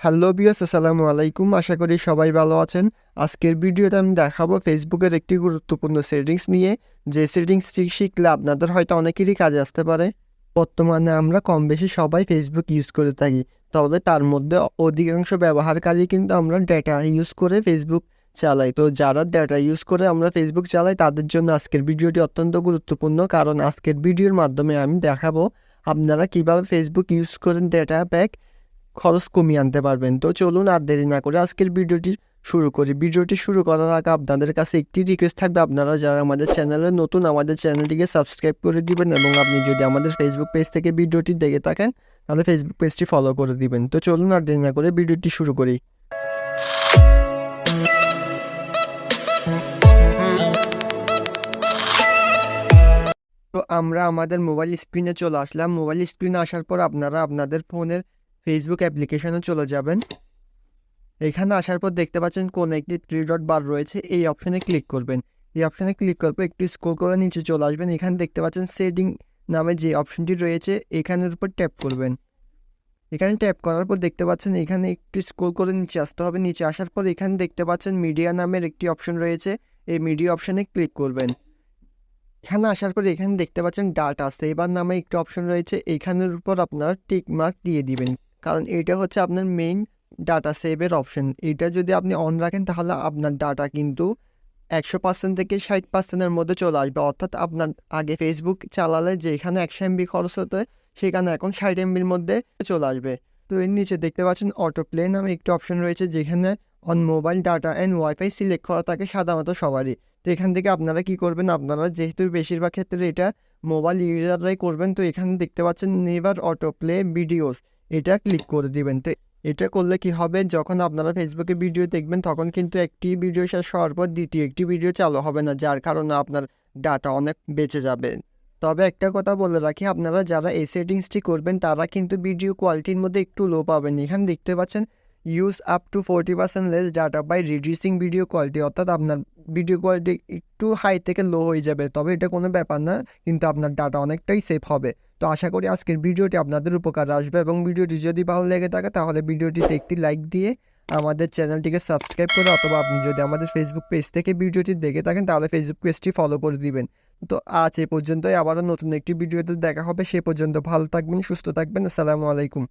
Hello viewers, আসসালামু আলাইকুম। আশা করি সবাই ভালো আছেন। আজকের ভিডিওতে আমি দেখাবো ফেসবুকের একটি গুরুত্বপূর্ণ সেটিংস নিয়ে, যে সেটিংসটি শিখলে আপনাদের হয়তো অনেকেরই কাজে আসতে পারে। বর্তমানে আমরা কম বেশি সবাই ফেসবুক ইউজ করে থাকি, তবে তার মধ্যে অধিকাংশ ব্যবহারকারী কিন্তু আমরা ডেটা ইউজ করে ফেসবুক চালাই। তো যারা ডেটা ইউজ করে আমরা ফেসবুক চালাই তাদের জন্য আজকের ভিডিওটি অত্যন্ত গুরুত্বপূর্ণ, কারণ আজকের ভিডিওর মাধ্যমে আমি দেখাবো আপনারা কিভাবে ফেসবুক ইউজ করেন ডেটা প্যাক খরচ কমিয়ে আনতে পারবেন। তো চলুন আর দেরি না করে আজকের ভিডিওটি শুরু করি। ভিডিওটি শুরু করার আগে আপনাদের কাছে একটি রিকোয়েস্ট থাকবে, আপনারা যারা আমাদের চ্যানেলে নতুন আমাদের চ্যানেলটিকে সাবস্ক্রাইব করে দিবেন, এবং আপনি যদি আমাদের ফেসবুক পেজ থেকে ভিডিওটি দেখে থাকেন তাহলে ফেসবুক পেজটি ফলো করে দিবেন। তো চলুন আর দেরি না করে ভিডিওটি শুরু করি। তো আমরা আমাদের মোবাইল স্ক্রিনে চলে আসলাম। মোবাইল স্ক্রিনে আসার পর আপনারা আপনাদের ফোনের ফেসবুক অ্যাপ্লিকেশনে চলে যাবেন। এখানে আসার পর দেখতে পাচ্ছেন কোন একটি 3 ডট বার রয়েছে, এই অপশানে ক্লিক করবেন। এই অপশানে ক্লিক করার পর একটু স্ক্রল করে নিচে চলে আসবেন। এখানে দেখতে পাচ্ছেন সেটিং নামে যে অপশানটি রয়েছে এখানের উপর ট্যাপ করবেন। এখানে ট্যাপ করার পর দেখতে পাচ্ছেন এখানে একটু স্ক্রল করে নিচে আসতে হবে। নিচে আসার পর এখানে দেখতে পাচ্ছেন মিডিয়া নামের একটি অপশন রয়েছে, এই মিডিয়া অপশানে ক্লিক করবেন। এখানে আসার পর এখানে দেখতে পাচ্ছেন ডাটা সেভার নামে একটি অপশন রয়েছে, এইখানের উপর আপনারা টিক মার্ক দিয়ে দিবেন, কারণ এইটা হচ্ছে আপনার মেইন ডাটা সেভের অপশন। এটা যদি আপনি অন রাখেন তাহলে আপনার ডাটা কিন্তু 100% থেকে 60%-এর মধ্যে চলে আসবে। অর্থাৎ আপনার আগে ফেসবুক চালালে যেখানে 100 MB খরচ হতো সেখানে এখন 60 MBর মধ্যে চলে আসবে। তো এর নিচে দেখতে পাচ্ছেন অটো প্লে নামে একটি অপশন রয়েছে, যেখানে on mobile data and wifi select করা থাকে সাধারণত সবারই। তো এখান থেকে আপনারা কি করবেন, আপনারা যেহেতু বেশিরভাগ ক্ষেত্রে এটা মোবাইল ইউজাররাই করবেন, তো এখানে দেখতে পাচ্ছেন নেভার অটো প্লে ভিডিওস, এটা ক্লিক করে দিবেন। তো এটা করলে কি হবে, যখন আপনারা ফেসবুকে ভিডিও দেখবেন তখন কিন্তু একটি ভিডিও শেষ হওয়ার পর দ্বিতীয় একটি ভিডিও চালু হবে না, যার কারণে আপনার ডাটা অনেক বেঁচে যাবে। তবে একটা কথা বলে রাখি, আপনারা যারা এই সেটিংসটি করবেন তারা কিন্তু ভিডিও কোয়ালিটির মধ্যে একটু লো পাবেন। এখানে দেখতে পাচ্ছেন use up to 40% less data by reducing video quality, অর্থাৎ আপনার ভিডিও কোয়ালিটি একটু হাই থেকে লো হয়ে যাবে, তবে এটা কোনো ব্যাপার না, কিন্তু আপনার ডাটা অনেকটাই সেভ হবে। তো আশা করি আজকের ভিডিওটি আপনাদের উপকারে আসবে, এবং ভিডিওটি যদি ভালো লেগে থাকে তাহলে ভিডিওটিতে একটি লাইক দিয়ে আমাদের চ্যানেলটিকে সাবস্ক্রাইব করে, অথবা আপনি যদি আমাদের ফেসবুক পেজ থেকে ভিডিওটি দেখে থাকেন তাহলে ফেসবুক পেজটি ফলো করে দিবেন। তো আজ এ পর্যন্তই, আবারও নতুন একটি ভিডিওতে দেখা হবে। সে পর্যন্ত ভালো থাকবেন, সুস্থ থাকবেন। আসসালামু আলাইকুম।